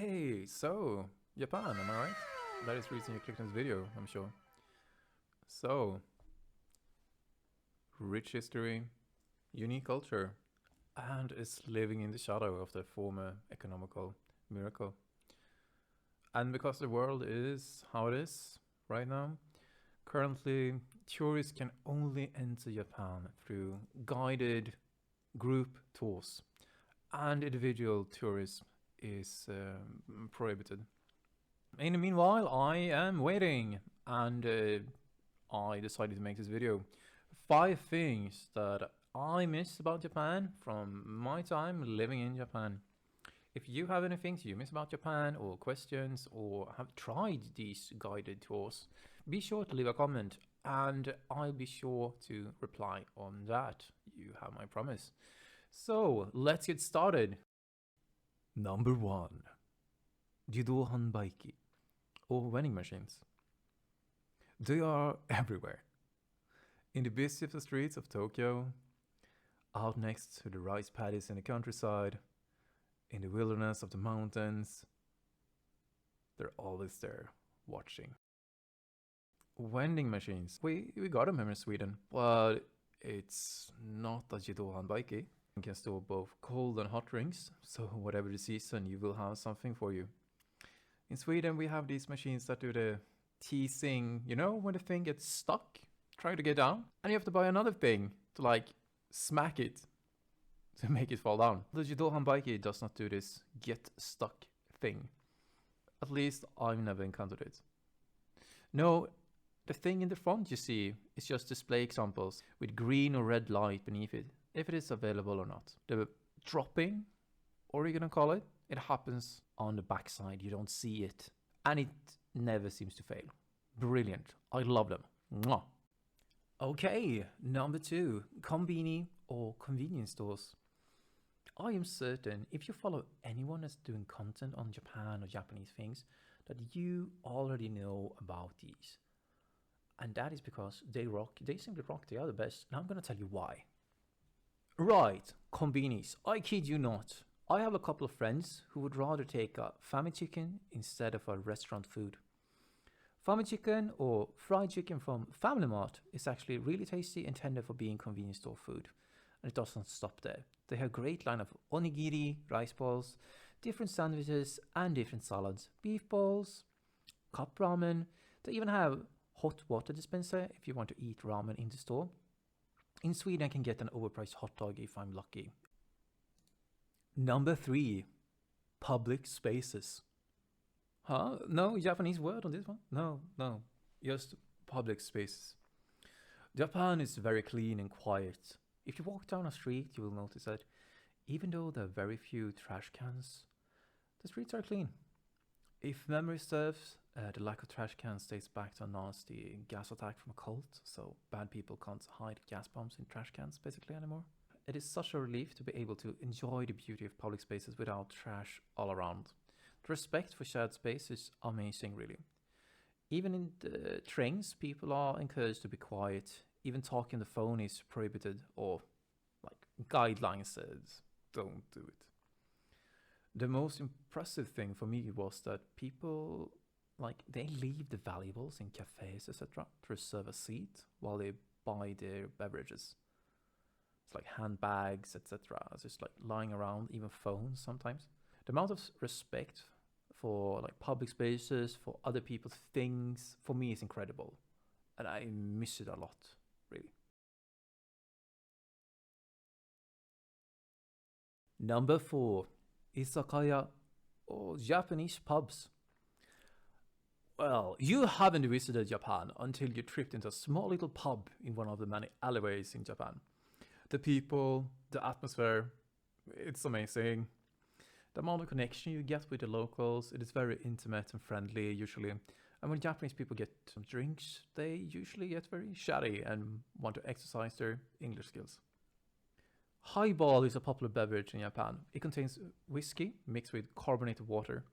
Hey, so Japan, am I right? That is the reason you clicked on this video, I'm sure. So, rich history, unique culture, and is living in the shadow of the former economical miracle. And because the world is how it is right now, currently tourists can only enter Japan through guided group tours, and individual tourism is prohibited. In the meanwhile, I am waiting, and I decided to make this video. 5 things that I miss about Japan from my time living in Japan. If you have any things you miss about Japan, or questions, or have tried these guided tours, be sure to leave a comment, and I'll be sure to reply on that. You have my promise. So, let's get started. Number 1. Judo Hanbaiki, or vending machines. They are everywhere. In the busiest streets of Tokyo, out next to the rice paddies in the countryside, in the wilderness of the mountains, they're always there, watching. Vending machines. We got them here in Sweden, but it's not a Judo Hanbaiki. You can store both cold and hot drinks, so whatever the season, you will have something for you. In Sweden, we have these machines that do the teasing, you know, when the thing gets stuck, trying to get down, and you have to buy another thing to like smack it to make it fall down. The Judo Hanbaiki does not do this get stuck thing. At least I've never encountered it. No, the thing in the front you see is just display examples with green or red light beneath it, if it is available or not. The dropping, or you're gonna call it, it happens on the backside, you don't see it. And it never seems to fail. Brilliant. I love them. Mwah. Okay, number 2. Konbini, or convenience stores. I am certain if you follow anyone that's doing content on Japan or Japanese things, that you already know about these. And that is because they rock, they simply rock, they are the best. And I'm gonna tell you why. Right, konbinis. I kid you not. I have a couple of friends who would rather take a family chicken instead of a restaurant food. Family chicken, or fried chicken from Family Mart, is actually really tasty and tender for being convenience store food. And it doesn't stop there. They have a great line of onigiri, rice balls, different sandwiches and different salads, beef balls, cup ramen. They even have hot water dispenser if you want to eat ramen in the store. In Sweden I can get an overpriced hot dog if I'm lucky. Number 3. Public spaces. Huh? No Japanese word on this one? No. Just public spaces. Japan is very clean and quiet. If you walk down a street, you will notice that even though there are very few trash cans, the streets are clean. If memory serves, the lack of trash cans dates back to a nasty gas attack from a cult, so bad people can't hide gas bombs in trash cans basically anymore. It is such a relief to be able to enjoy the beauty of public spaces without trash all around. The respect for shared space is amazing, really. Even in the trains, people are encouraged to be quiet. Even talking on the phone is prohibited, or like guidelines says, don't do it. The most impressive thing for me was that people, like, they leave the valuables in cafes, etc. to reserve a seat while they buy their beverages. It's like handbags, etc. It's just like lying around, even phones sometimes. The amount of respect for like public spaces, for other people's things, for me is incredible. And I miss it a lot, really. Number 4. Izakaya, or Japanese pubs. Well, you haven't visited Japan until you tripped into a small little pub in one of the many alleyways in Japan. The people, the atmosphere, it's amazing. The amount of connection you get with the locals, it is very intimate and friendly usually. And when Japanese people get some drinks, they usually get very chatty and want to exercise their English skills. Highball is a popular beverage in Japan. It contains whiskey mixed with carbonated water.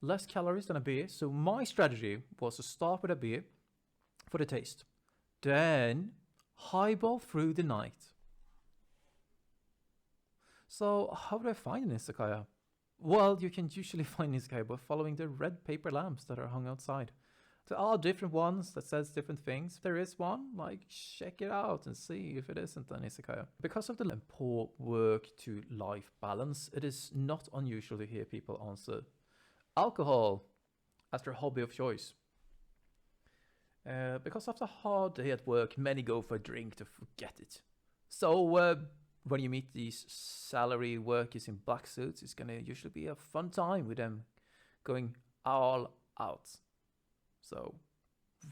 Less calories than a beer, so my strategy was to start with a beer for the taste. Then highball through the night. So how do I find an izakaya? Well, you can usually find Isekai by following the red paper lamps that are hung outside. There are different ones that says different things. If there is one, like, check it out and see if it isn't an Isekai. Because of the poor work-to-life balance, it is not unusual to hear people answer alcohol as their hobby of choice. Because after a hard day at work, many go for a drink to forget it. So when you meet these salary workers in black suits, it's gonna usually be a fun time with them going all out. So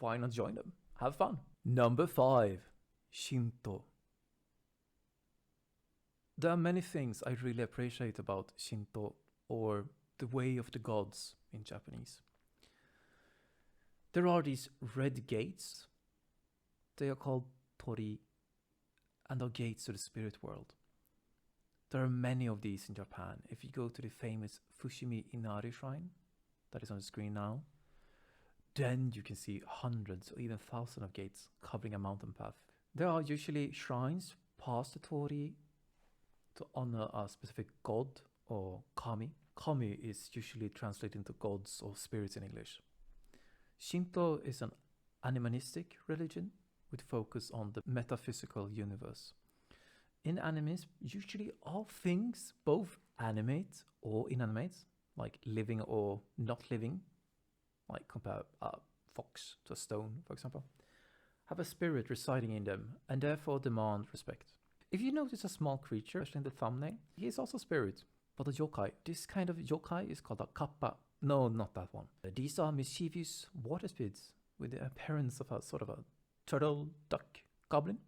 why not join them? Have fun. Number 5, Shinto. There are many things I really appreciate about Shinto, or the way of the gods in Japanese. There are these red gates. They are called tori, and are gates to the spirit world. There are many of these in Japan. If you go to the famous Fushimi Inari shrine, that is on the screen now, then you can see hundreds or even thousands of gates covering a mountain path. There are usually shrines past the tori to honor a specific god or kami. Kami is usually translated into gods or spirits in English. Shinto is an animistic religion with focus on the metaphysical universe. In animes, usually all things, both animate or inanimate, like living or not living, like compare a fox to a stone, for example, have a spirit residing in them and therefore demand respect. If you notice a small creature, especially in the thumbnail, he is also a spirit, but a yokai. This kind of yokai is called a kappa. No, not that one. These are mischievous water spirits with the appearance of a sort of a turtle, duck, goblin.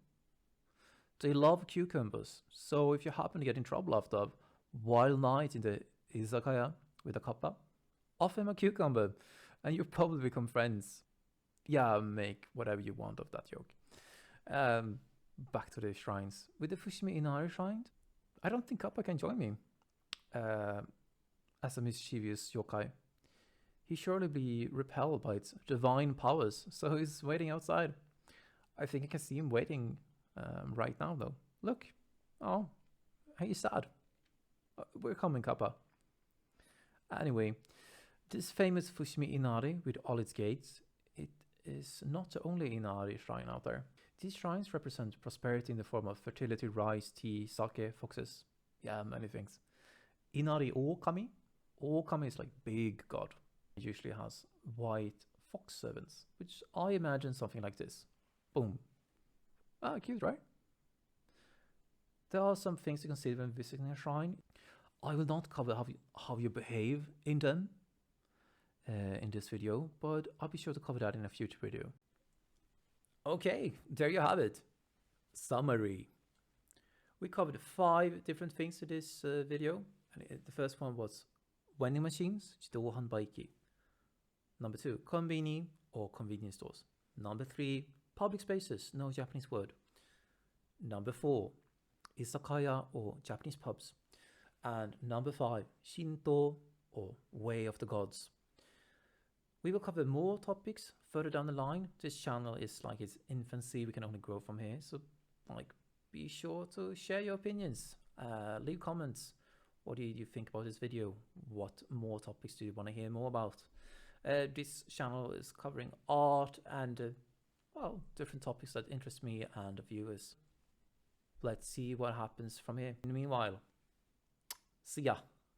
They love cucumbers, so if you happen to get in trouble after a wild night in the izakaya with a kappa, offer him a cucumber, and you probably become friends. Yeah, make whatever you want of that joke. Back to the shrines. With the Fushimi Inari shrine, I don't think Kappa can join me as a mischievous yokai. He surely be repelled by its divine powers, so he's waiting outside. I think I can see him waiting right now, though. Look. Oh, he's sad. We're coming, Kappa. Anyway, this famous Fushimi Inari with all its gates, it is not the only Inari shrine out there. These shrines represent prosperity in the form of fertility, rice, tea, sake, foxes. Yeah, many things. Inari Okami. Okami is like big god. It usually has white fox servants, which I imagine something like this. Boom. Ah, cute, right? There are some things to consider when visiting a shrine. I will not cover how you behave in them in this video, but I'll be sure to cover that in a future video. Okay, there you have it. Summary. We covered 5 different things in this video. And the first one was vending machines, jidohan baiki. Number 2, konbini or convenience stores. Number 3, public spaces, no Japanese word. Number 4, izakaya or Japanese pubs. And number 5, Shinto or way of the gods. We will cover more topics further down the line. This channel is like its infancy. We can only grow from here. So be sure to share your opinions. Leave comments. What do you think about this video? What more topics do you want to hear more about? This channel is covering art and, different topics that interest me and the viewers. Let's see what happens from here. In the meanwhile, see ya.